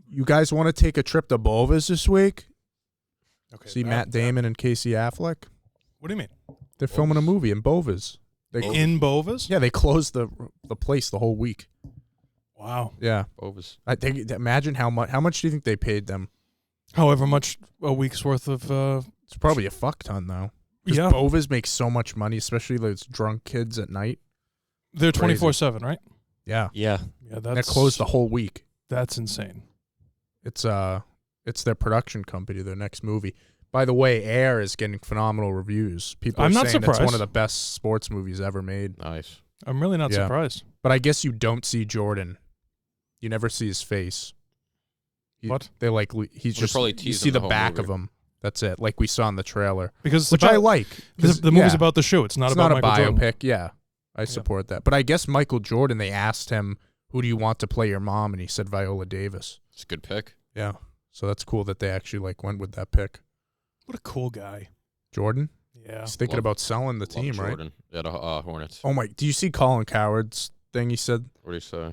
You guys want to take a trip to Bova's this week? Okay. See Matt Damon and Casey Affleck? What do you mean? They're filming a movie in Bova's. In Bova's? Yeah, they closed the place the whole week. Wow. Yeah. Bova's. I think imagine how much do you think they paid them? However much a week's worth of It's probably a fuck ton though. Yeah. Bova's makes so much money, especially those drunk kids at night. They're 24/7, right? Yeah. Yeah. Yeah, They're closed the whole week. That's insane. It's their production company, their next movie. By the way, Air is getting phenomenal reviews. People are I'm not saying surprised. it's one of the best sports movies ever made. Nice. I'm really not Yeah. surprised. But I guess you don't see Jordan. You never see his face. What? They like he's Well, just probably you tease see him the the whole back movie. of him. That's it. Like we saw in the trailer, Because it's which about, I like. the movie's yeah, about the show. It's not it's about not a Michael biopic. Jordan. Yeah, I support that. But I guess Michael Jordan. They asked him, "Who do you want to play your mom?" And he said Viola Davis. It's a good pick. Yeah, so that's cool that they actually went with that pick. What a cool guy. Jordan. Yeah. He's thinking Love- about selling the Love team, right? Jordan. Yeah, the Hornets. Oh my! Do you see Colin Coward's thing? He said. What do you say?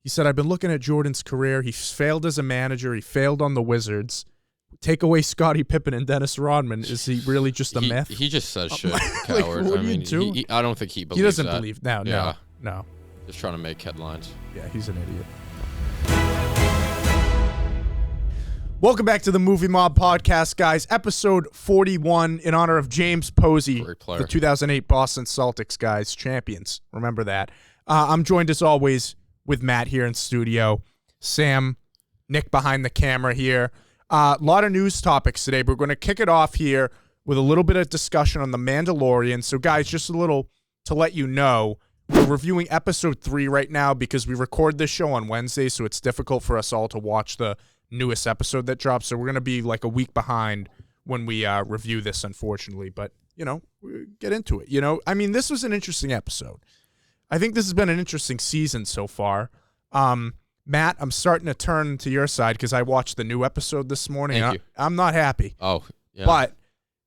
He said, I've been looking at Jordan's career. He failed as a manager. He failed on the Wizards. Take away Scottie Pippen and Dennis Rodman. Is he really just a myth? He just says shit, like, coward. what I are you mean, doing? I don't think he believes He doesn't that. believe. No, Yeah. no. Just trying to make headlines. Yeah, he's an idiot. Welcome back to the Movie Mob Podcast, guys. Episode 41 in honor of James Posey, Great player. the 2008 Boston Celtics, guys. Champions. Remember that. I'm joined, as always, with Matt here in studio. Sam, Nick behind the camera here. A lot of news topics today, but we're going to kick it off here with a little bit of discussion on The Mandalorian. So, guys, just a little to let you know, we're reviewing episode 3 right now because we record this show on Wednesday, so it's difficult for us all to watch the newest episode that drops. So we're going to be like a week behind when we review this, unfortunately. But, we get into it. I mean, this was an interesting episode. I think this has been an interesting season so far. Matt, I'm starting to turn to your side because I watched the new episode this morning. Thank you. I'm not happy. Oh, yeah. But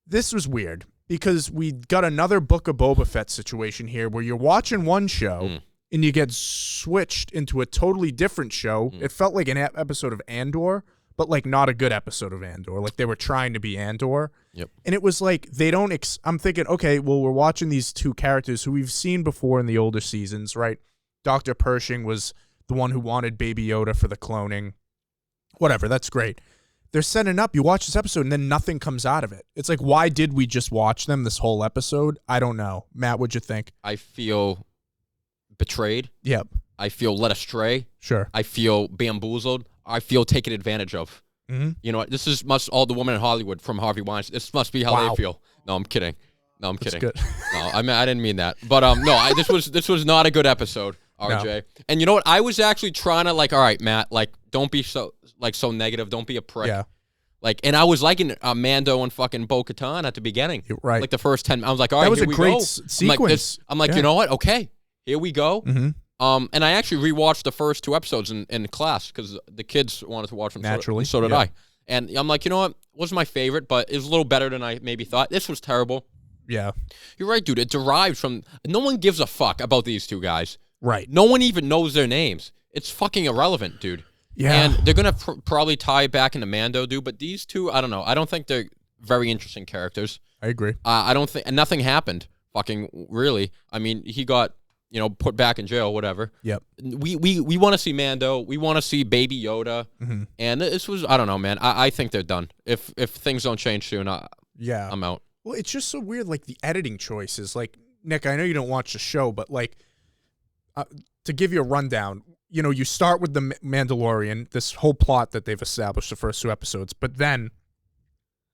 this was weird because we got another Book of Boba Fett situation here where you're watching one show and you get switched into a totally different show. It felt like an episode of Andor, but like not a good episode of Andor. Like they were trying to be Andor. Yep. And it was like they don't I'm thinking, okay, well, we're watching these two characters who we've seen before in the older seasons, right? Dr. Pershing was the one who wanted Baby Yoda for the cloning. Whatever, that's great. They're setting up, you watch this episode, and then nothing comes out of it. It's like, why did we just watch them this whole episode? I don't know. Matt, what'd you think? I feel betrayed. Yep. I feel led astray. Sure. I feel bamboozled. I feel taken advantage of. Mm-hmm. You know what? This must all the women in Hollywood from Harvey Weinstein. This must be how Wow. they feel. No, I'm kidding. No, I'm That's kidding. good. No, I didn't mean that. But no, this was not a good episode, RJ. No. And you know what? I was actually trying to all right, Matt, don't be so negative. Don't be a prick. Yeah. And I was liking Mando and fucking Bo-Katan at the beginning. You're right. Like the first 10, I was like, all right, That was here a we great go. sequence. I'm like, Yeah. you know what? Okay, here we go. Mm-hmm. And I actually rewatched the first 2 episodes in class because the kids wanted to watch them. Naturally. So did Yeah. I. And I'm like, you know what? It wasn't my favorite, but it was a little better than I maybe thought. This was terrible. Yeah. You're right, dude. It derives from... No one gives a fuck about these 2 guys. Right. No one even knows their names. It's fucking irrelevant, dude. Yeah. And they're going to probably tie it back into Mando, dude. But these 2, I don't know. I don't think they're very interesting characters. I agree. I don't think... And nothing happened. Fucking really. I mean, he got... put back in jail, whatever. Yep. We want to see Mando. We want to see Baby Yoda. Mm-hmm. And this was, I don't know, man. I think they're done. If things don't change soon, Yeah. I'm out. Well, it's just so weird, like the editing choices. Like, Nick, I know you don't watch the show, but like, to give you a rundown, you start with the Mandalorian, this whole plot that they've established the first 2 episodes, but then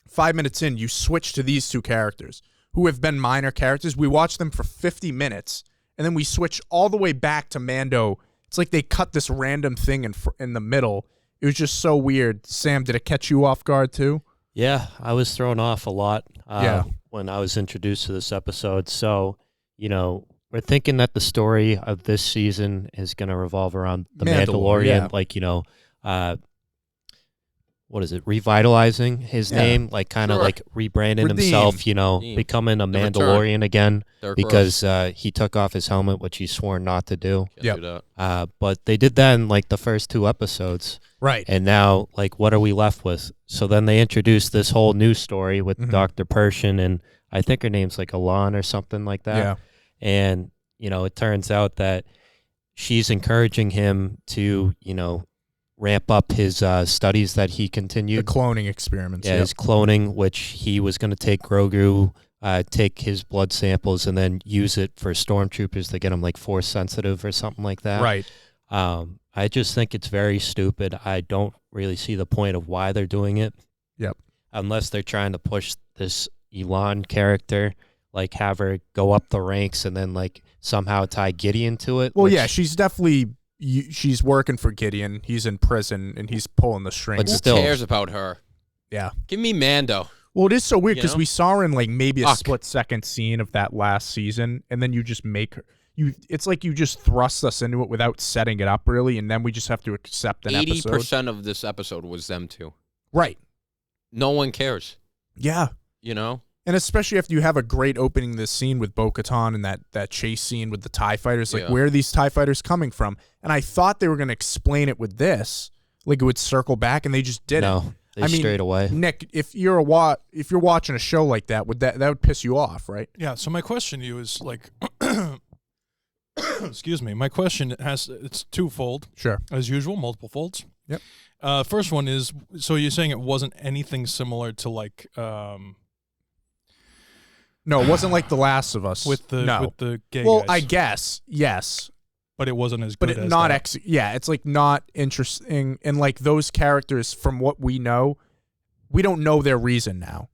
5 minutes in, you switch to these 2 characters who have been minor characters. We watch them for 50 minutes, and then we switch all the way back to Mando. It's like they cut this random thing in the middle. It was just so weird. Sam, did it catch you off guard too? Yeah, I was thrown off a lot Yeah. when I was introduced to this episode. So, we're thinking that the story of this season is going to revolve around the Mandalore, Mandalorian. yeah. what is it, revitalizing his name, like kind of Sure. like rebranding Redeem. himself, Redeem. becoming a The return. Mandalorian again Derek because he took off his helmet, which he swore not to do. Can't Yep. do that. But they did that in like the first 2 episodes. Right. And now, like, what are we left with? So then they introduced this whole new story with Mhm. Dr. Pershing, and I think her name's like Alon or something like that. Yeah. And, it turns out that she's encouraging him to, ramp up his studies that he The continued. cloning experiments. Yeah, Yep. his cloning, which he was going to take Grogu, take his blood samples, and then use it for stormtroopers to get them like force sensitive or something like that. Right. I just think it's very stupid. I don't really see the point of why they're doing it. Yep. Unless they're trying to push this Elon character, like have her go up the ranks and then like somehow tie Gideon to it. Well, which- yeah, she's definitely she's working for Gideon. He's in prison and he's pulling the strings. But Who still- cares about her? Yeah. Give me Mando. Well, it is so weird You because know? we saw her in like maybe a Fuck. split-second scene of that last season, and then you just make her. It's like you just thrust us into it without setting it up really, and then we just have to accept an 80% episode. of this episode was them two. Right. No one cares. Yeah. You know? And especially after you have a great opening this scene with Bo-Katan and that chase scene with the TIE fighters, like Yeah. where are these TIE fighters coming from? And I thought they were going to explain it with this, like it would circle back, and they just didn't. No, they I mean, straight away. Nick, if you're watching a show like that, that would piss you off, right? Yeah. So my question to you is like, excuse me. My question it's twofold Sure. as usual, multiple folds. Yep. First one is, so you're saying it wasn't anything similar to like No, it wasn't like The Last of Us. with the no. with the gay Well, guys, I guess yes, but it wasn't as but good it as not that. yeah, it's like not interesting, and like those characters, from what we know, we don't know their reason now.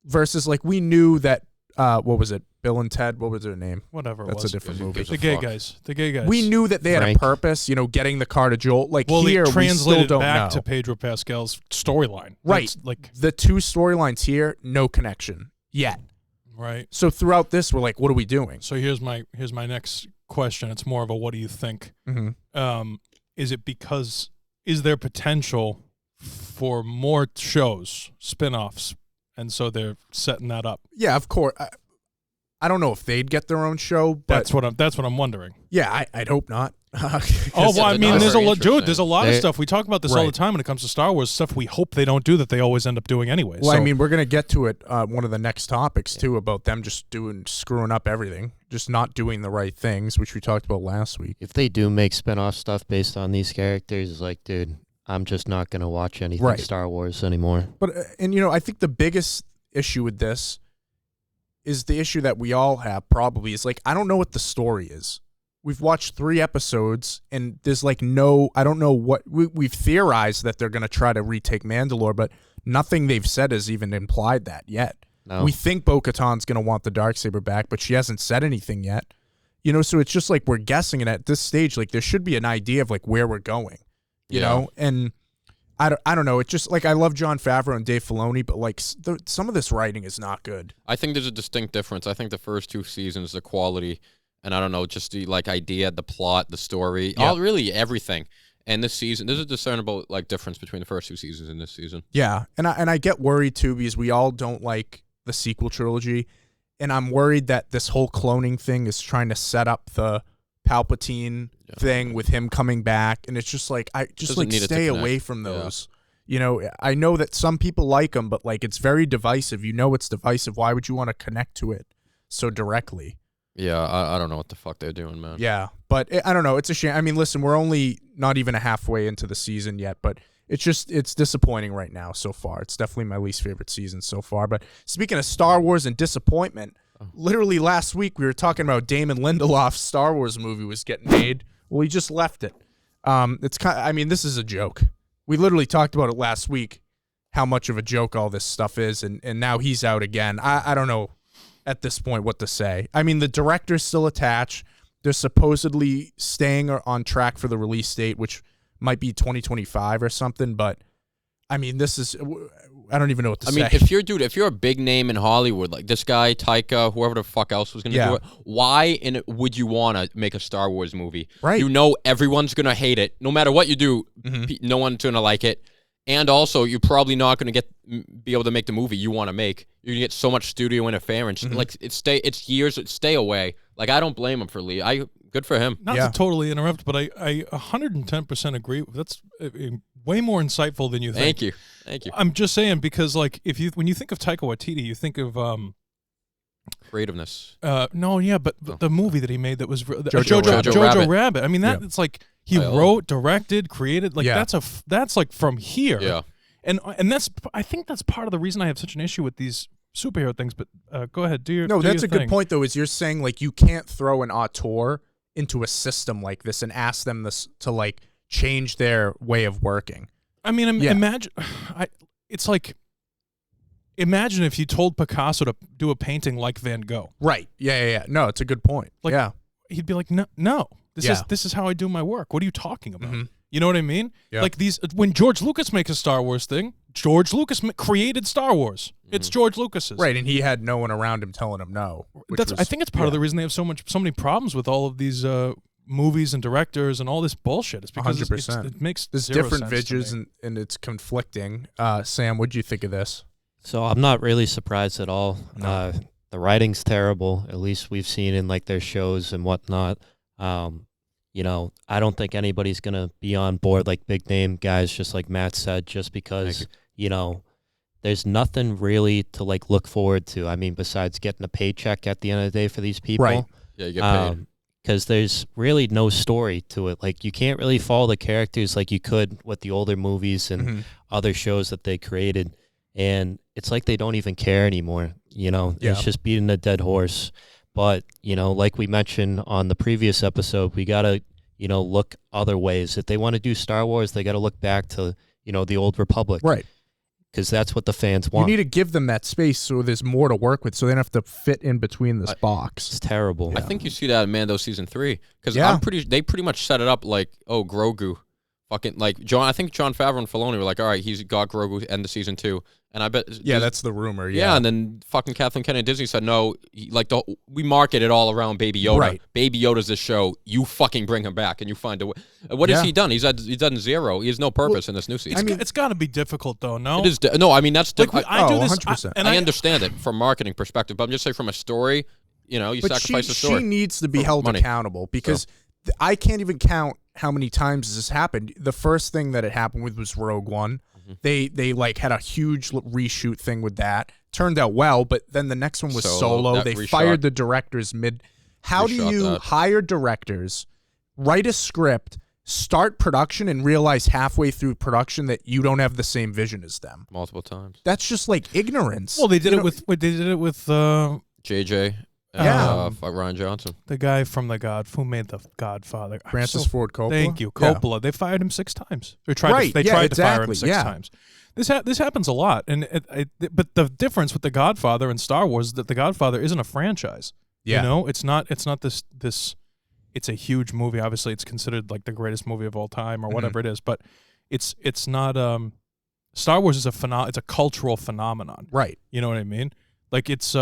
Versus like we knew that what was it, Bill and Ted? What was their name? Whatever it That's was. a different Who movie. gives The a gay fuck? guys. The gay guys. We knew that they had Frank. a purpose, getting the car to Joel. Like Well, here, they we still translated don't back know. to Pedro Pascal's storyline. Right. That's like The two storylines here, no connection yet. right. So throughout this, we're like, what are we doing? So here's my next question. It's more of a what do you think? Mm-hmm. Is there potential for more shows, spin-offs, and so they're setting that up? Yeah, of course. I don't know if they'd get their own show, but That's what I'm wondering. yeah, I'd hope not. Oh, Yes, well, I they're mean, not there's very a lot, dude. interesting. There's a lot of They- stuff we talk about this all the Right. time when it comes to Star Wars stuff. We hope they don't do that. They always end up doing anyway. Well, so, I mean, we're gonna get to it. One of the next topics too, about them just screwing up everything, just not doing the right things, which we talked about last week. If they do make spin-off stuff based on these characters, it's like, dude, I'm just not going to watch anything Right. Star Wars anymore. But and I think the biggest issue with this is the issue that we all have probably is like I don't know what the story is. We've watched 3 episodes and there's like I don't know what we've theorized that they're gonna try to retake Mandalore, but nothing they've said has even implied that yet. No. We think Bo-Katan's gonna want the Darksaber back, but she hasn't said anything yet. So it's just like we're guessing, and at this stage, like there should be an idea of like where we're going. You Yeah. know, and I don't know. It's just like I love Jon Favreau and Dave Filoni, but like some of this writing is not good. I think there's a distinct difference. I think the first 2 seasons, the quality, and I don't know, just the like idea, the plot, the story, Yeah. all really everything. And this season, there's a discernible like difference between the first 2 seasons and this season. Yeah, and I get worried too because we all don't like the sequel trilogy, and I'm worried that this whole cloning thing is trying to set up the Palpatine thing with him coming back, and it's just like Doesn't need it to stay connect. away from Yeah. those. I know that some people like them, but like it's very divisive. It's divisive. Why would you want to connect to it so directly? Yeah, I don't know what the fuck they're doing, man. Yeah, but I don't know. It's a shame. I mean, listen, we're only not even halfway into the season yet, but it's disappointing right now so far. It's definitely my least favorite season so far. But speaking of Star Wars and disappointment, literally last week we were talking about Damon Lindelof's Star Wars movie was getting made. Well, he just left it. This is a joke. We literally talked about it last week, how much of a joke all this stuff is, and now he's out again. I don't know at this point what to say. I mean, the director's still attached. They're supposedly staying on track for the release date, which might be 2025 or something. But I mean, I don't even know what to say. if you're a big name in Hollywood, like this guy, Taika, whoever the fuck else was going to do it, why would you want to make a Star Wars movie? Right. You know everyone's going to hate it. No matter what you do, no one's going to like it. And also, you're probably not going to be able to make the movie you want to make. You're going to get so much studio interference. Like it's years. Stay away. Like I don't blame him for leaving. Good for him. Not to totally interrupt, but I 110% agree. That's way more insightful than you think. Thank you. I'm just saying because like when you think of Taika Waititi, you think of creativeness. But the movie that he made that was Jojo Rabbit. I mean it's like he wrote, directed, created. Like that's like from here. Yeah. And I think that's part of the reason I have such an issue with these superhero things. But go ahead, that's a good point though. Is you're saying like you can't throw an auteur into a system like this and ask them to like change their way of working. I mean, imagine it's like imagine if you told Picasso to do a painting like Van Gogh. Right. Yeah. No, it's a good point. Like, he'd be like, no. This is how I do my work. What are you talking about? Mm-hmm. You know what I mean? Yeah. Like when George Lucas makes a Star Wars thing, George Lucas created Star Wars. Mm-hmm. It's George Lucas's. Right, and he had no one around him telling him no. I think it's part of the reason they have so many problems with all of these movies and directors and all this bullshit. It's because it makes there's different visions and it's conflicting. Sam, what'd you think of this? So I'm not really surprised at all. No. The writing's terrible. At least we've seen in like their shows and whatnot. I don't think anybody's going to be on board like big name guys, just like Matt said, just because, there's nothing really to like look forward to. I mean, besides getting a paycheck at the end of the day for these people. Right. Yeah, you get paid. Because there's really no story to it. Like you can't really follow the characters like you could with the older movies and other shows that they created. And it's like they don't even care anymore. It's just beating a dead horse. But, like we mentioned on the previous episode, we got to, look other ways. If they want to do Star Wars, they got to look back to, the old Republic. Right. Because that's what the fans want. You need to give them that space so there's more to work with so they don't have to fit in between this box. It's terrible. I think you see that in Mando Season 3. Because they pretty much set it up like, Grogu. Fucking, like, I think Jon Favreau and Filoni were like, all right, he's got Grogu end of Season 2. And I bet... that's the rumor, Yeah, and then fucking Kathleen Kennedy Disney said, no, we market it all around Baby Yoda. Right. Baby Yoda's this show. You fucking bring him back and you find a way. What has he done? He's done zero. He has no purpose in this new season. It's got to be difficult, though, no? It is. No, I mean, that's... Like, I do this... 100%. And I understand it from a marketing perspective, but I'm just saying from a story, you sacrifice the story. She needs to be held accountable because I can't even count how many times this happened. The first thing that it happened with was Rogue One. They like had a huge reshoot thing with that. Turned out well, but then the next one was Solo. They fired the directors mid. How do you hire directors, write a script, start production, and realize halfway through production that you don't have the same vision as them? Multiple times. That's just like ignorance. Well, they did it with JJ. Ryan Johnson, the guy from who made The Godfather, Francis Ford Coppola. Thank you, Coppola. Yeah. They fired him 6 times. They tried to fire him 6 times. This happens a lot, but the difference with The Godfather and Star Wars is that The Godfather isn't a franchise. Yeah, it's not this. It's a huge movie. Obviously, it's considered like the greatest movie of all time or whatever it is, but it's not. Star Wars is it's a cultural phenomenon, right? You know what I mean? Like it's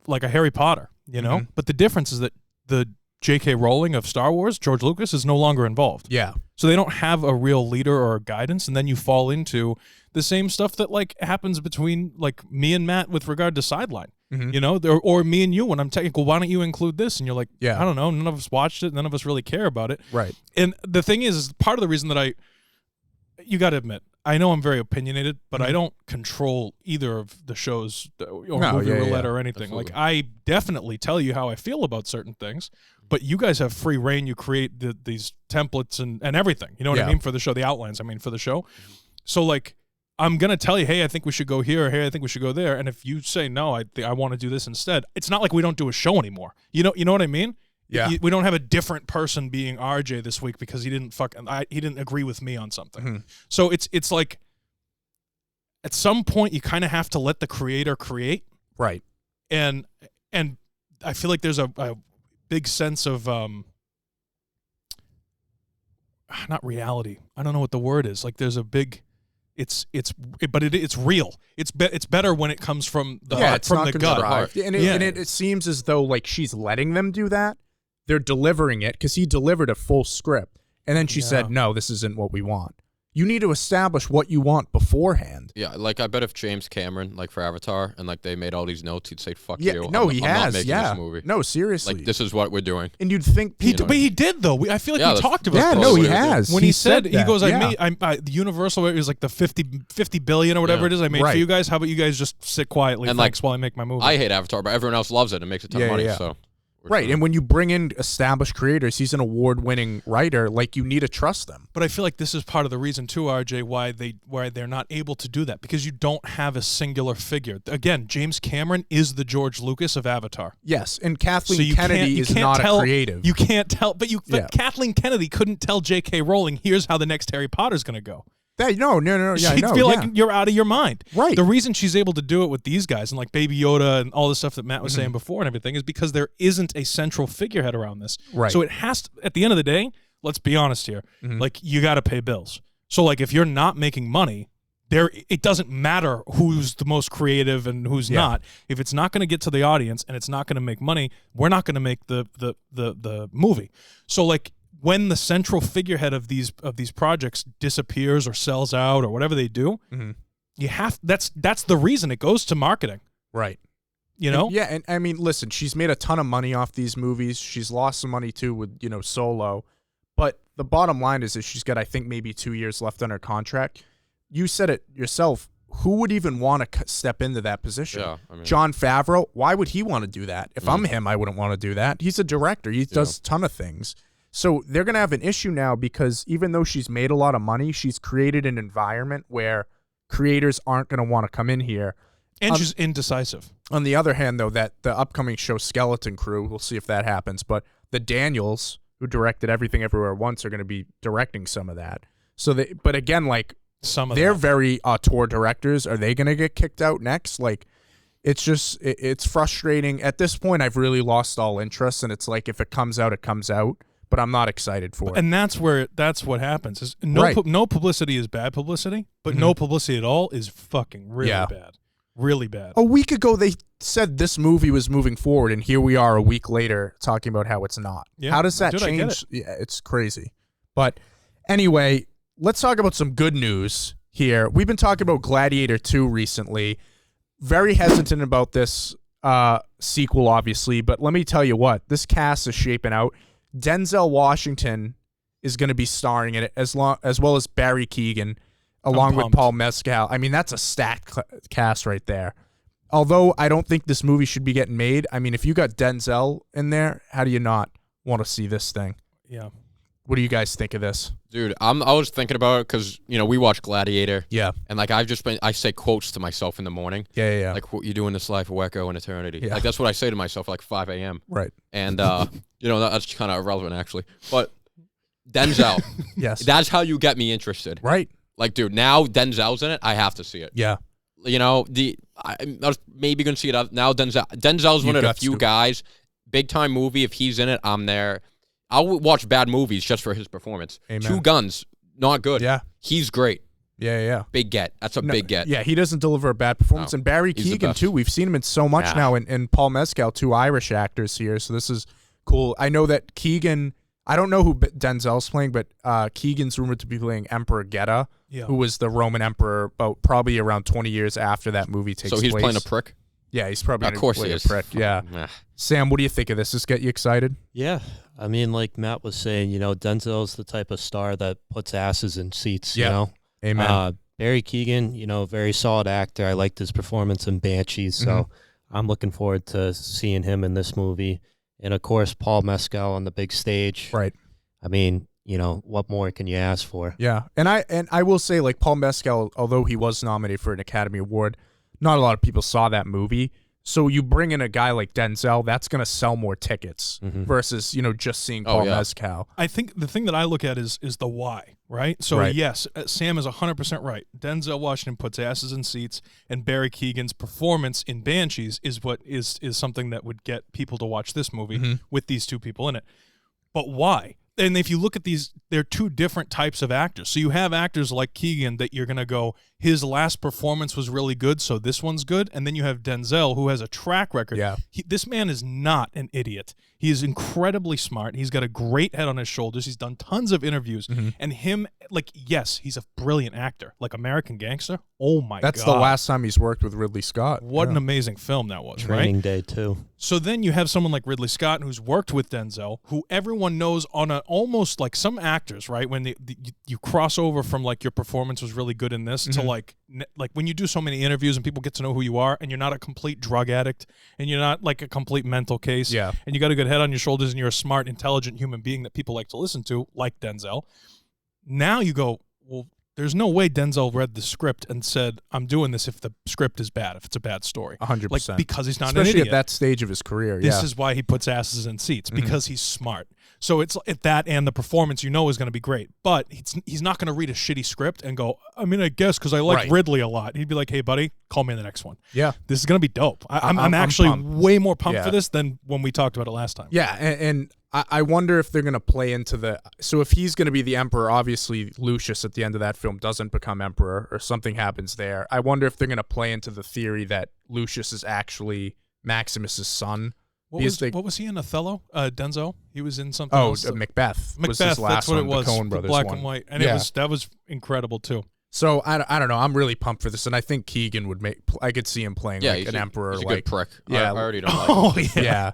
like a Harry Potter, But the difference is that the J.K. Rowling of Star Wars, George Lucas, is no longer involved. Yeah. So they don't have a real leader or guidance, and then you fall into the same stuff that like happens between like me and Matt with regard to Sideline. Or me and you when I'm technical, why don't you include this? And you're like, I don't know, none of us watched it, none of us really care about it. Right. And the thing is part of the reason that you got to admit, I know I'm very opinionated, but I don't control either of the shows or movie roulette or anything. Absolutely. Like I definitely tell you how I feel about certain things, but you guys have free reign. You create these templates and everything. You know what I mean for the show, the outlines. I mean for the show. So like I'm gonna tell you, hey, I think we should go here, or hey, I think we should go there. And if you say no, I want to do this instead. It's not like we don't do a show anymore. You know what I mean? Yeah. We don't have a different person being RJ this week because he didn't he didn't agree with me on something. Mm-hmm. So it's like at some point you kind of have to let the creator create. Right. And I feel like there's a big sense of not reality. I don't know what the word is. Like there's a big it's real. It's better when it comes from the heart, from the gut. And it seems as though like she's letting them do that. They're delivering it because he delivered a full script, and then she said, "No, this isn't what we want." You need to establish what you want beforehand. Yeah, like I bet if James Cameron, like for Avatar, and like they made all these notes, he'd say, "Fuck Yeah, you." no, I'm not making this movie. No, seriously. Like this is what we're doing. And you'd think But he did though. I feel like we talked about. Yeah, this. no, he has. When he said that. he goes, yeah. the Universal it was like the 50 billion or whatever it is I made for you guys. How about you guys just sit quietly and while I make my movie? I hate Avatar, but everyone else loves it and makes a ton of money. So. Right, and when you bring in established creators, he's an award-winning writer. Like, you need to trust them. But I feel like this is part of the reason too, RJ, why they're not able to do that, because you don't have a singular figure. Again, James Cameron is the George Lucas of Avatar. Yes, and Kathleen Kennedy is not a creative. You can't tell, but Kathleen Kennedy couldn't tell J.K. Rowling, here's how the next Harry Potter's going to go. No. Yeah, She'd feel like you're out of your mind. Right. The reason she's able to do it with these guys and like Baby Yoda and all the stuff that Matt was saying before and everything is because there isn't a central figurehead around this. Right. So it has to, at the end of the day, let's be honest here, like you got to pay bills. So like if you're not making money, it doesn't matter who's the most creative and who's not. If it's not going to get to the audience and it's not going to make money, we're not going to make the movie. So like when the central figurehead of these projects disappears or sells out or whatever they do, you have that's the reason it goes to marketing. Right. You know? And I mean, listen, she's made a ton of money off these movies. She's lost some money too with, Solo. But the bottom line is that she's got, I think, maybe 2 years left on her contract. You said it yourself. Who would even want to step into that position? Yeah, I mean, Jon Favreau, why would he want to do that? If I'm him, I wouldn't want to do that. He's a director. He does a ton of things. So they're going to have an issue now because even though she's made a lot of money, she's created an environment where creators aren't going to want to come in here. And she's indecisive. On the other hand, though, that the upcoming show Skeleton Crew, we'll see if that happens, but the Daniels, who directed Everything Everywhere at Once, are going to be directing some of that. So but again, like, they're very auteur directors. Are they going to get kicked out next? Like, it's just, it's frustrating. At this point, I've really lost all interest, and it's like, if it comes out, it comes out. But I'm not excited for it. And that's what happens. Is no publicity is bad publicity, but no publicity at all is fucking really bad. Really bad. A week ago, they said this movie was moving forward, and here we are a week later talking about how it's not. Yeah. How does that change? Yeah, it's crazy. But anyway, let's talk about some good news here. We've been talking about Gladiator 2 recently. Very hesitant about this sequel, obviously, but let me tell you what. This cast is shaping out. Denzel Washington is going to be starring in it, as well as Barry Keoghan, along with Paul Mescal. I mean, that's a stacked cast right there. Although I don't think this movie should be getting made. I mean, if you got Denzel in there, how do you not want to see this thing? Yeah. What do you guys think of this? Dude, I was thinking about it because, we watch Gladiator. Yeah. And, like, I say quotes to myself in the morning. Yeah. Like, what you do in this life, will echo in eternity. Yeah. Like, that's what I say to myself at, like, 5 a.m. Right. And, that's kind of irrelevant, actually. But Denzel. Yes. That's how you get me interested. Right. Like, dude, now Denzel's in it, I have to see it. Yeah. I was maybe going to see it now. Denzel's one of the few guys, big-time movie, if he's in it, I'm there. I'll watch bad movies just for his performance. Amen. Two Guns, not good. Yeah. He's great. Yeah. Big get. That's a big get. Yeah, he doesn't deliver a bad performance. And Barry Keoghan, too. We've seen him in so much now. And Paul Mescal, two Irish actors here. So this is cool. I know that Keoghan, I don't know who Denzel's playing, but Keegan's rumored to be playing Emperor Geta, who was the Roman emperor probably around 20 years after that movie takes place. So he's playing a prick? Yeah, he's probably going to play a prick. Yeah. Sam, what do you think of this? Does this get you excited? Yeah. I mean, like Matt was saying, Denzel's the type of star that puts asses in seats, you know? Amen. Barry Keoghan, very solid actor. I liked his performance in Banshees, so I'm looking forward to seeing him in this movie. And, of course, Paul Mescal on the big stage. Right. I mean, what more can you ask for? Yeah. And I will say, like, Paul Mescal, although he was nominated for an Academy Award, not a lot of people saw that movie. So you bring in a guy like Denzel, that's going to sell more tickets versus, just seeing Paul Mescal. I think the thing that I look at is the why, right? So, yes, Sam is 100% right. Denzel Washington puts asses in seats, and Barry Keoghan's performance in Banshees is what is something that would get people to watch this movie with these two people in it. But why? And if you look at these, they're two different types of actors. So you have actors like Keoghan that you're going to go, his last performance was really good, so this one's good. And then you have Denzel, who has a track record. Yeah. This man is not an idiot. He is incredibly smart. He's got a great head on his shoulders. He's done tons of interviews. And him, like, yes, he's a brilliant actor. Like American Gangster, oh my God. That's the last time he's worked with Ridley Scott. What an amazing film that was, Training Day, too. So then you have someone like Ridley Scott who's worked with Denzel, who everyone knows on an almost like some actors, right? When you cross over from like your performance was really good in this to like when you do so many interviews and people get to know who you are and you're not a complete drug addict and you're not like a complete mental case and you got a good head on your shoulders and you're a smart, intelligent human being that people like to listen to, like Denzel. Now you go, well, there's no way Denzel read the script and said, I'm doing this if the script is bad, if it's a bad story. 100%. Like, because he's not Especially an idiot. at that stage of his career, This is why he puts asses in seats, because he's smart. So it's that and the performance is going to be great. But he's not going to read a shitty script and go, I mean, I guess because I like Ridley a lot. He'd be like, hey, buddy, call me in the next one. Yeah. This is going to be dope. I'm actually way more pumped for this than when we talked about it last time. Yeah, and I wonder if they're going to play into the... So if he's going to be the Emperor, obviously Lucius at the end of that film doesn't become Emperor or something happens there. I wonder if they're going to play into the theory that Lucius is actually Maximus's son. What was he in, Othello? Denzel? He was in something else. else. Macbeth. Macbeth, was his last that's what one, it was. The Coen Brothers black one. and white. And that was incredible, too. So I don't know. I'm really pumped for this, and I think Keoghan would make. I could see him playing like an emperor. He's a like good prick. Yeah, I already don't like him. Yeah.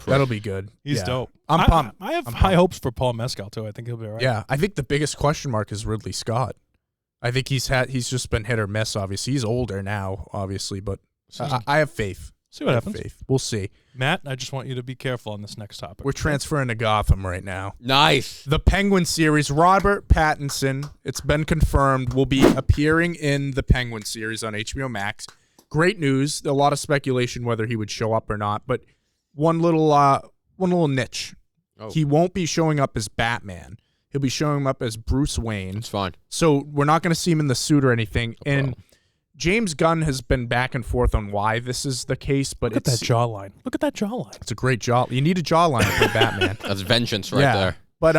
That'll be good. He's dope. I'm pumped. I have high hopes for Paul Mescal too. I think he'll be all right. Yeah, I think the biggest question mark is Ridley Scott. I think he's just been hit or miss. Obviously, he's older now, obviously, but I have faith. See what happens. We'll see. Matt, I just want you to be careful on this next topic. We're transferring to Gotham right now. Nice. The Penguin series, Robert Pattinson, it's been confirmed, will be appearing in the Penguin series on HBO Max. Great news. A lot of speculation whether he would show up or not, but one little niche. Oh. He won't be showing up as Batman. He'll be showing up as Bruce Wayne. It's fine. So we're not going to see him in the suit or anything. No problem. James Gunn has been back and forth on why this is the case, but Look at that jawline. Look at that jawline. It's a great jaw. You need a jawline to play Batman. That's vengeance right there. But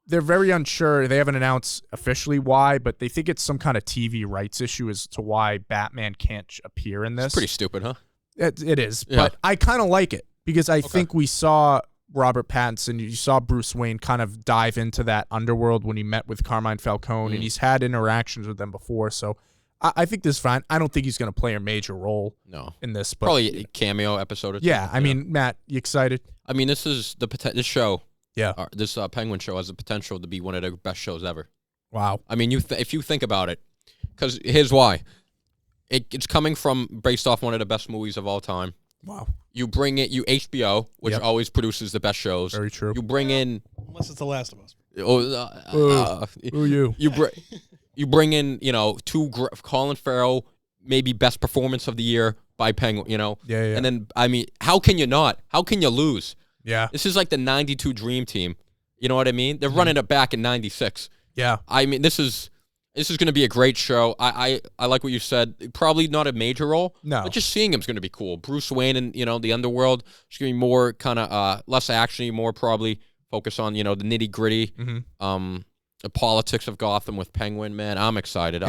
they're very unsure. They haven't announced officially why, but they think it's some kind of TV rights issue as to why Batman can't appear in this. It's pretty stupid, huh? It is, but I kind of like it because I think we saw Robert Pattinson, you saw Bruce Wayne kind of dive into that underworld when he met with Carmine Falcone, and he's had interactions with them before. So I think this is fine. I don't think he's going to play a major role in this. But probably a cameo episode or two. Yeah, I mean, Matt, you excited? I mean, this is this show. Yeah. This Penguin show has the potential to be one of the best shows ever. Wow. I mean, if you think about it, because here's why. It's coming from based off one of the best movies of all time. Wow. You bring it, HBO, which always produces the best shows. Very true. You bring in, unless it's The Last of Us. You bring in, Colin Farrell, maybe best performance of the year by Penguin, Yeah. And then, I mean, how can you not? How can you lose? Yeah. This is like the 92 Dream Team. You know what I mean? They're running it back in 96. Yeah. I mean, this is going to be a great show. I like what you said. Probably not a major role. No. But just seeing him is going to be cool. Bruce Wayne and, the underworld. It's going to be more kind of less action-y, more probably focus on, the nitty-gritty, the politics of Gotham with Penguin, man. I'm excited.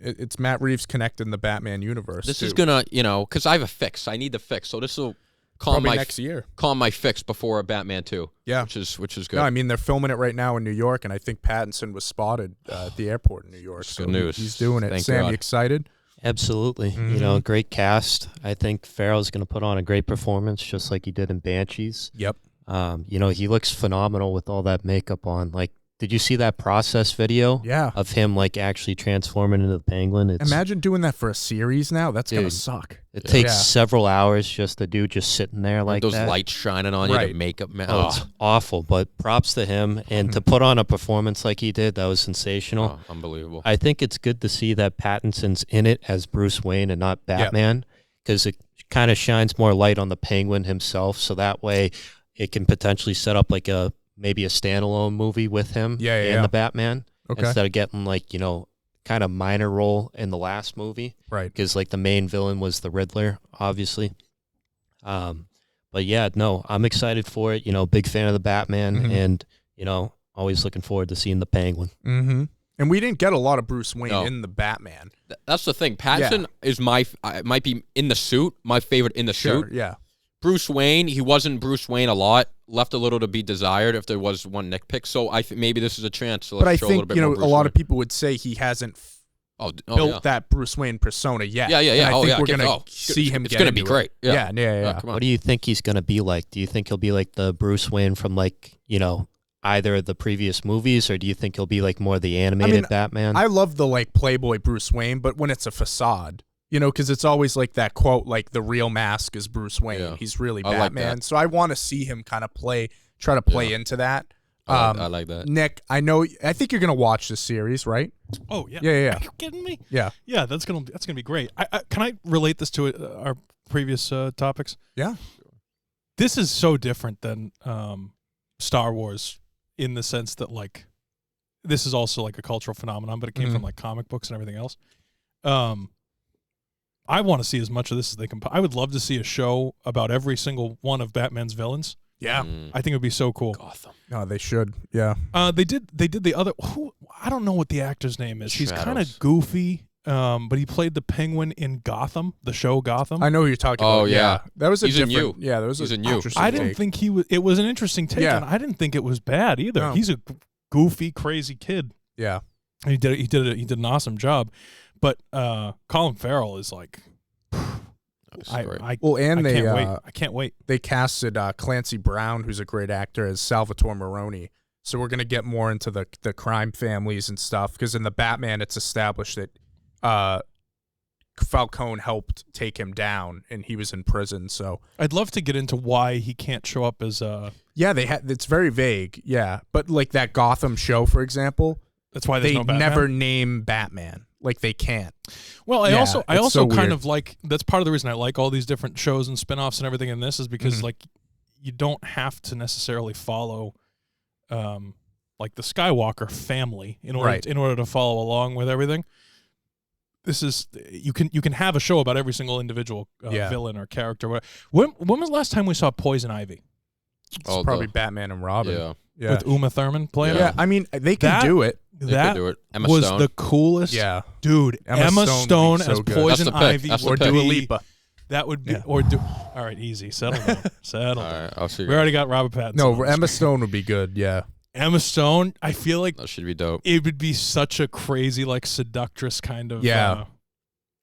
It's Matt Reeves connecting the Batman universe. This is going to, because I have a fix. I need the fix. So this will calm next year. Calm my fix before a Batman 2. Yeah. Which is good. No, I mean, they're filming it right now in New York, and I think Pattinson was spotted at the airport in New York. Good news. He's doing it. Thank Sam, God. you excited? Absolutely. Great cast. I think Farrell's going to put on a great performance, just like he did in Banshees. Yep. He looks phenomenal with all that makeup on. Like, did you see that process video? Yeah. Of him actually transforming into the Penguin? Imagine doing that for a series now. That's gonna suck. It takes several hours just to do sitting there like those that. lights shining on you, the makeup, man. Oh, it's awful. But props to him, and to put on a performance like he did, that was sensational. Oh, unbelievable. I think it's good to see that Pattinson's in it as Bruce Wayne and not Batman, because it kind of shines more light on the Penguin himself. So that way, it can potentially set up maybe a standalone movie with him and the Batman instead of getting kind of minor role in the last movie. Right. Because the main villain was the Riddler, obviously. But yeah, no, I'm excited for it. Big fan of the Batman and, always looking forward to seeing the Penguin. Mm-hmm. And we didn't get a lot of Bruce Wayne in the Batman. That's the thing. Pattinson is might be in the suit, my favorite in the suit. Yeah. Bruce Wayne, he wasn't Bruce Wayne a lot. Left a little to be desired if there was one nitpick. So I think maybe this is a chance to show a little bit more Bruce a lot Wayne. of people would say he hasn't built that Bruce Wayne persona yet. Yeah. And I think we're going to see him. It's going to be great. Yeah. Come on. What do you think he's going to be like? Do you think he'll be like the Bruce Wayne from either the previous movies, or do you think he'll be like more the animated Batman? I love the Playboy Bruce Wayne, but when it's a facade, because it's always like that quote, like the real mask is Bruce Wayne. Yeah. He's really Batman. So I want to see him kind of try to play into that. I like that. Nick, I think you're gonna watch this series, right? Oh yeah. Yeah. Are you kidding me? Yeah. Yeah, that's gonna be great. Can I relate this to our previous topics? Yeah. This is so different than Star Wars in the sense that this is also like a cultural phenomenon, but it came from like comic books and everything else. I want to see as much of this as they can. I would love to see a show about every single one of Batman's villains. Yeah, I think it would be so cool. Gotham. No, they should. Yeah. They did the other. I don't know what the actor's name is. He's kind of goofy. But he played the Penguin in Gotham, the show Gotham. I know who you're talking about. Oh yeah, that was He's different. New. Yeah, that was He's a new. interesting didn't take. think he was. It was an interesting take, and I didn't think it was bad either. No. He's a goofy, crazy kid. Yeah, and he did an awesome job. But Colin Farrell is like. I can't wait. They casted Clancy Brown, who's a great actor, as Salvatore Maroni. So we're gonna get more into the crime families and stuff, because in the Batman, it's established that Falcone helped take him down, and he was in prison. So I'd love to get into why he can't show up as it's very vague. Yeah, but like that Gotham show, for example, that's why there's no Batman? Never name Batman. Like they can't. Well, I also so kind weird. of like, that's part of the reason I like all these different shows and spinoffs and everything in this, is because like you don't have to necessarily follow like the Skywalker family in order to follow along with everything. This is you can have a show about every single individual villain or character. When was the last time we saw Poison Ivy? It's probably Batman and Robin. Yeah. With Uma Thurman playing. Yeah, I mean they can do it. That Emma was Stone. the coolest. Yeah, dude. Emma Stone so as good. Poison Ivy or Dua Lipa. That would be all right. Easy, settle down. Settle down. I'll see. We already got Robert Pattinson. No, Emma Stone would be good. Yeah, Emma Stone. I feel like that should be dope. It would be such a crazy, like, seductress kind of. Yeah.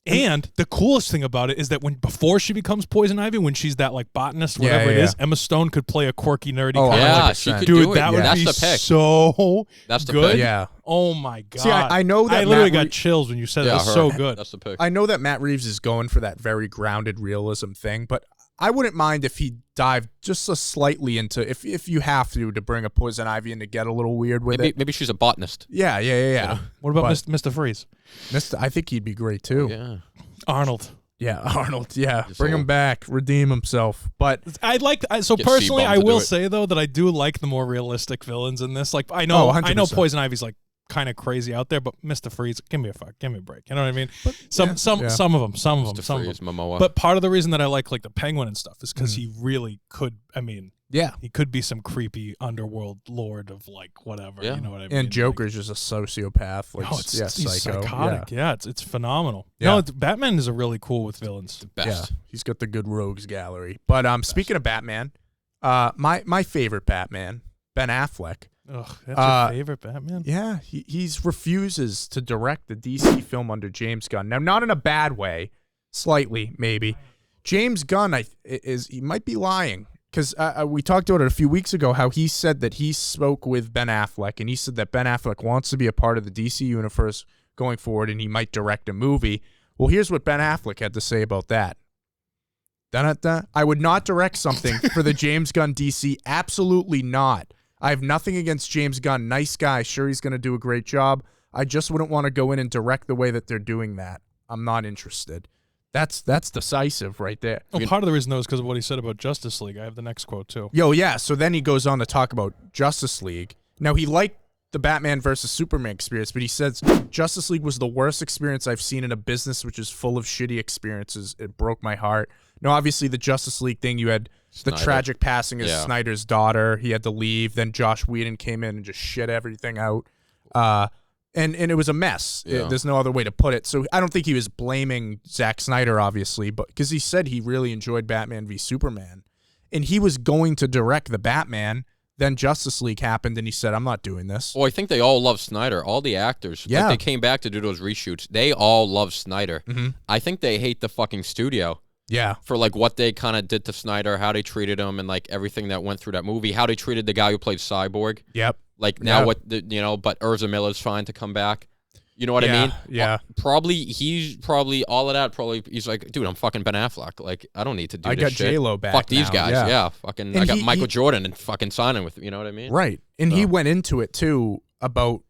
And the coolest thing about it is that before she becomes Poison Ivy, when she's that like botanist, whatever it is, Emma Stone could play a quirky, nerdy. Yeah, she could do it. That would be That's the pick. so That's the good. pick. Yeah. Oh my god. See, I know that I literally got chills when you said that. It was so good. That's the pick. I know that Matt Reeves is going for that very grounded realism thing, but I wouldn't mind if he dived just slightly into if you have to bring a Poison Ivy in to get a little weird with it. Maybe she's a botanist. Yeah. What about Mr. Freeze? I think he'd be great too. Yeah. Arnold. Yeah, Arnold. Yeah, bring him back, redeem himself. But personally, I will say though that I do like the more realistic villains in this. Like I know Poison Ivy's like kind of crazy out there, but Mr. Freeze, give me a break. You know what I mean? But some of them. Momoa. But part of the reason that I like the Penguin and stuff is because he really could. I mean, he could be some creepy underworld lord of like whatever. Yeah. You know what I mean? And Joker's just a sociopath. Like, he's psycho. psychotic. Yeah, it's phenomenal. Yeah. No, Batman is really cool with villains. The best. Yeah, he's got the good rogues gallery. But speaking of Batman, my favorite Batman, Ben Affleck. Ugh, that's your favorite Batman? Yeah, he refuses to direct the DC film under James Gunn. Now, not in a bad way, slightly maybe. James Gunn he might be lying, because we talked about it a few weeks ago, how he said that he spoke with Ben Affleck, and he said that Ben Affleck wants to be a part of the DC universe going forward, and he might direct a movie. Well, here's what Ben Affleck had to say about that. Dun-dun-dun. I would not direct something for the James Gunn DC. Absolutely not. I have nothing against James Gunn. Nice guy. Sure, he's going to do a great job. I just wouldn't want to go in and direct the way that they're doing that. I'm not interested. That's decisive right there. Well, part of the reason, though, is because of what he said about Justice League. I have the next quote, too. Yeah. So then he goes on to talk about Justice League. Now, he liked the Batman versus Superman experience, but he says, Justice League was the worst experience I've seen in a business which is full of shitty experiences. It broke my heart. Now, obviously, the Justice League thing, you had the tragic passing of Snyder's daughter. He had to leave. Then Josh Whedon came in and just shit everything out. And it was a mess. Yeah. There's no other way to put it. So I don't think he was blaming Zack Snyder, obviously, but because he said he really enjoyed Batman v Superman, and he was going to direct the Batman. Then Justice League happened, and he said, "I'm not doing this." Well, I think they all love Snyder. All the actors, Yeah, like, they came back to do those reshoots. They all love Snyder. Mm-hmm. I think they hate the fucking studio. Yeah, For like what they kind of did to Snyder, how they treated him, and like everything that went through that movie, how they treated the guy who played Cyborg. yep. Like now, Yeah. but Ezra Miller's fine to come back. You know what I mean? Yeah. He's probably all of that. Probably he's like, dude, I'm fucking Ben Affleck. Like, I don't need to do I this got shit. J-Lo back. Fuck these now. guys. Yeah. Fucking. And I got he- Michael Jordan and fucking signing with. You know what I mean? Right. And So. he went into it too about,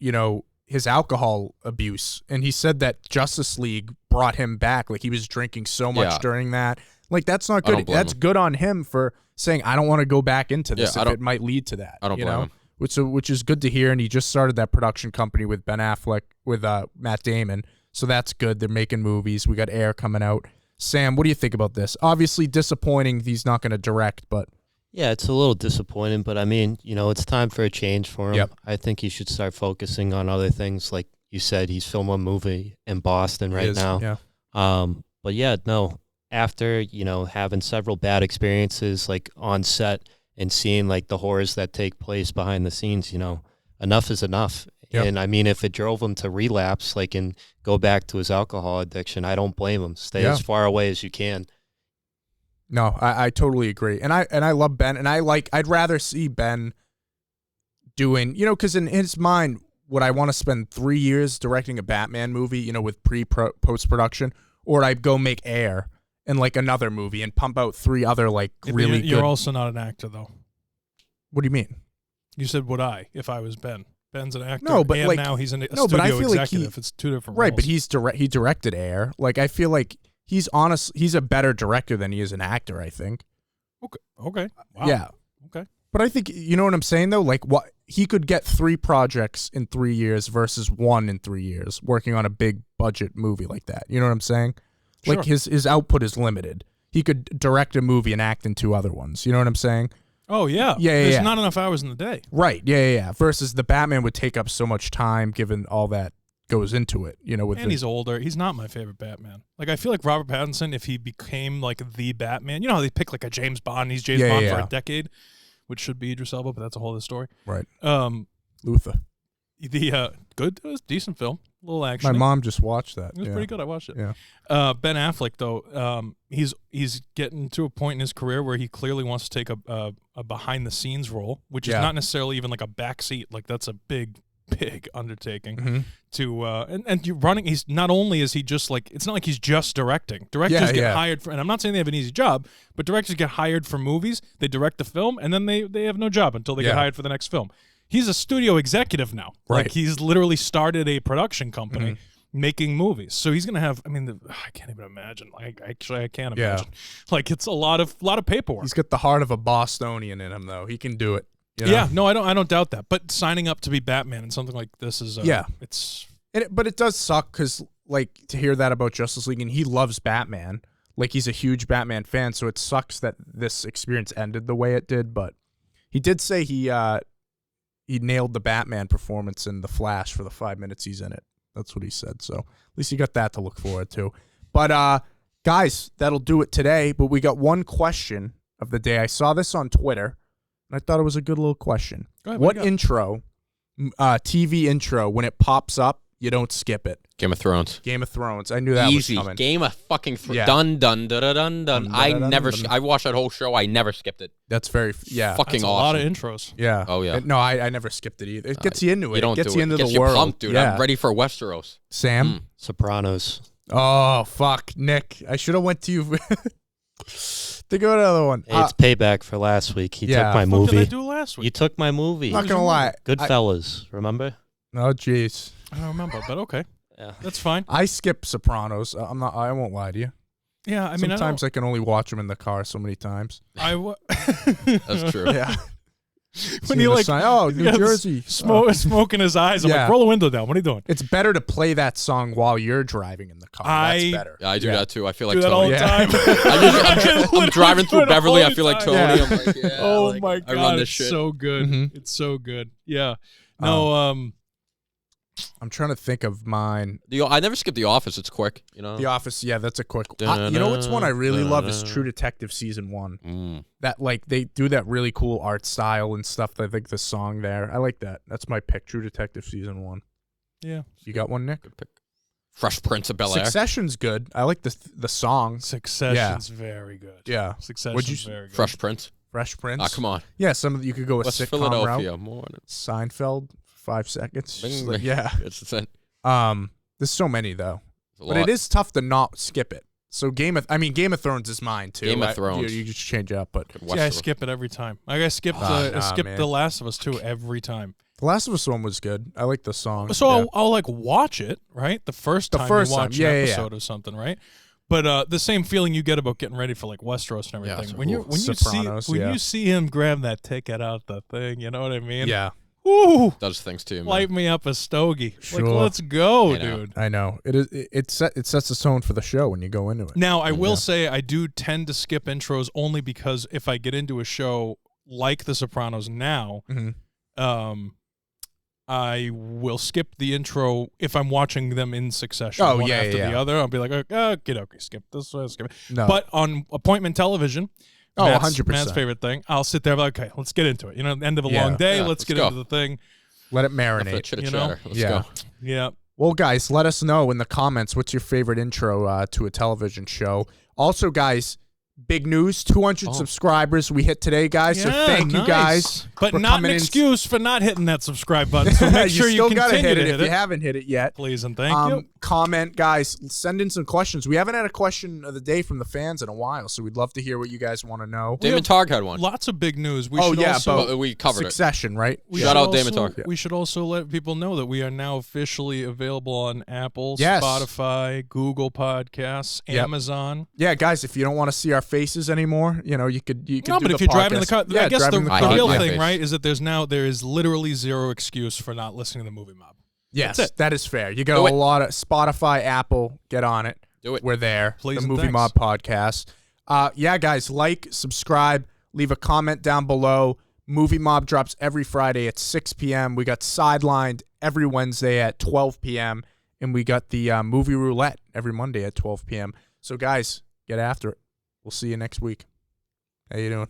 his alcohol abuse. And he said that Justice League brought him back. Like he was drinking so much Yeah. during that. Like that's not I don't good. blame That's him. good on him for saying, I don't want to go back into this Yeah, if it might lead to that. I don't blame him. Which is good to hear. And he just started that production company with Ben Affleck, with Matt Damon. So that's good. They're making movies. We got Air coming out. Sam, what do you think about this? Obviously disappointing he's not going to direct, but Yeah, it's a little disappointing, but I mean, it's time for a change for him. Yep. I think he should start focusing on other things. Like you said, he's filming a movie in Boston he right is. now. Yeah. But yeah, no, after, having several bad experiences like on set and seeing like the horrors that take place behind the scenes, enough is enough. Yep. And I mean, if it drove him to relapse, like, and go back to his alcohol addiction, I don't blame him. Stay as far away as you can. No, I totally agree. And I love Ben, and I'd rather see Ben doing, because in his mind, would I want to spend 3 years directing a Batman movie, with post-production, or I'd go make Air and like another movie and pump out 3 other like really You're good. also not an actor, though. What do you mean? You said, would I, if I was Ben? Ben's an actor, No, but and like- now he's a no, but I studio feel like executive. It's two different Right, roles. but he directed Air. Like I feel like he's a better director than he is an actor, I think. Okay. Wow. Yeah. Okay. But I think, you know what I'm saying, though? Like, what he could get 3 projects in 3 years versus 1 in 3 years working on a big budget movie like that. You know what I'm saying? Sure. Like, his output is limited. He could direct a movie and act in 2 other ones. You know what I'm saying? Oh, yeah. Yeah, There's yeah. not enough hours in the day. Right. Yeah. Versus the Batman would take up so much time given all that goes into it. And he's older. He's not my favorite Batman. Like, I feel like Robert Pattinson, if he became, like, the Batman, how they pick, like, a James Bond, he's James Bond for a decade, which should be Idris Elba, but that's a whole other story. Right. Luther. Good. It was a decent film. A little action. My mom just watched that. It was pretty good. I watched it. Yeah. Ben Affleck, though, he's getting to a point in his career where he clearly wants to take a behind the scenes role, which is not necessarily even like a back seat. Like that's a big undertaking. Mm-hmm. To and you're running. He's not only is he just like it's not like he's just directing. Directors get hired for, and I'm not saying they have an easy job, but directors get hired for movies. They direct the film, and then they have no job until they get hired for the next film. He's a studio executive now. Right. Like he's literally started a production company making movies. So he's gonna have. I mean, I can't even imagine. Like actually, I can't imagine. Like it's a lot of paperwork. He's got the heart of a Bostonian in him, though. He can do it. Yeah, no, I don't doubt that. But signing up to be Batman and something like this is But it does suck because like to hear that about Justice League, and he loves Batman. Like he's a huge Batman fan, so it sucks that this experience ended the way it did. But he did say he nailed the Batman performance in The Flash for the 5 minutes he's in it. That's what he said. So at least you got that to look forward to. But guys, that'll do it today. But we got one question of the day. I saw this on Twitter. And I thought it was a good little question. Go ahead, what intro, TV intro, when it pops up, you don't skip it? Game of Thrones. Game of Thrones. I knew that Easy. was coming. Game of fucking Thrones. Yeah. Dun dun dun dun dun dun. I watched that whole show. I never skipped it. That's very Fucking that's a awesome. lot of intros. Yeah. Oh, yeah. No, I never skipped it either. It gets you into it. You don't It gets do you it. into It gets the you world. pumped, dude. Yeah. I'm ready for Westeros. Sam? Sopranos. Oh, fuck. Nick, I should have went to you. Think of another one. Hey, it's payback for last week. He yeah. took my What did I movie. do last week? You took my movie. Not going to lie. Goodfellas, remember? Oh, jeez. I don't remember, but okay. Yeah. That's fine. I skip Sopranos. I won't lie to you. Yeah, I mean, sometimes I can only watch them in the car so many times. That's true. Yeah. When See you the like, sign, oh, New yeah, Jersey. smoke in his eyes. I'm Yeah. like, roll the window down. What are you doing? It's better to play that song while you're driving in the car. That's better. Yeah, I do that too. I feel like Do that all Tony. the time. I'm driving through Beverly. I feel like Tony. Yeah. I'm like, yeah, Oh like, my god, I run this it's shit. so good. Mhm. It's so good. Yeah. No, I'm trying to think of mine. I never skip The Office. It's quick, you know. The Office, yeah, that's a quick. You know what's one I really love is True Detective season 1. That like they do that really cool art style and stuff. I think the song there, I like that. That's my pick. True Detective season 1. Yeah, you got one, Nick? Good pick. Fresh Prince of Bel-Air. Succession's good. I like the song. Succession's very good. Yeah, Succession's very good. Fresh Prince. Fresh Prince. Ah, come on. Yeah, some of you could go a West sitcom Philadelphia route. morning. Seinfeld, 5 seconds. Bing, Like, bing. yeah. It's the There's so many though, a but lot. it is tough to not skip it. So Game of Thrones is mine too. Game of Thrones. You just change it up, but Yeah, I skip it every time. Like I skip man. The Last of Us too every time. The Last of Us one was good. I like the song. So yeah. I'll like watch it, right? The first time you watch an yeah, episode of something, right? But the same feeling you get about getting ready for like Westeros and everything. Yeah, When you see him grab that ticket out the thing, you know what I mean? Yeah. Woo! Does things to you, man. Light me up a stogie. Sure. Like, let's go, I know. dude. I know. It sets the tone for the show when you go into it. Now, I will say I do tend to skip intros only because if I get into a show like The Sopranos now, I will skip the intro if I'm watching them in succession, one after the other. I'll be like, okay, skip this one, skip it. No. But on appointment television, 100%. Matt's favorite thing, I'll sit there like, okay, let's get into it. You know, end of a long day, let's get into the thing. Let it marinate. You know? Let's go. Yeah. Well, guys, let us know in the comments what's your favorite intro to a television show. Also, guys, big news, 200 subscribers we hit today, guys. So thank you guys. But not an excuse for not hitting that subscribe button. So make sure you continue to hit it. If you haven't hit it yet. Please and thank you. Comment, guys. Send in some questions. We haven't had a question of the day from the fans in a while, so we'd love to hear what you guys want to know. Damon Targ had one. Lots of big news. We we covered Succession, right? Shout out Damon Targ. We should also let people know that we are now officially available on Apple, Spotify, Google Podcasts, Amazon. Yeah, guys, if you don't want to see our faces anymore, you know, you could No, do but if the you're driving in the car, Yeah, I guess the real thing, face. right, is that there is literally zero excuse for not listening to the Movie Mob. Yes, that is fair. You got a lot of Spotify, Apple, get on it. Do it. We're there. Please the Movie Mob podcast. Yeah, guys, like, subscribe, leave a comment down below. Movie Mob drops every Friday at 6 p.m. We got Sidelined every Wednesday at 12 p.m. And we got the Movie Roulette every Monday at 12 p.m. So, guys, get after it. We'll see you next week. How you doing?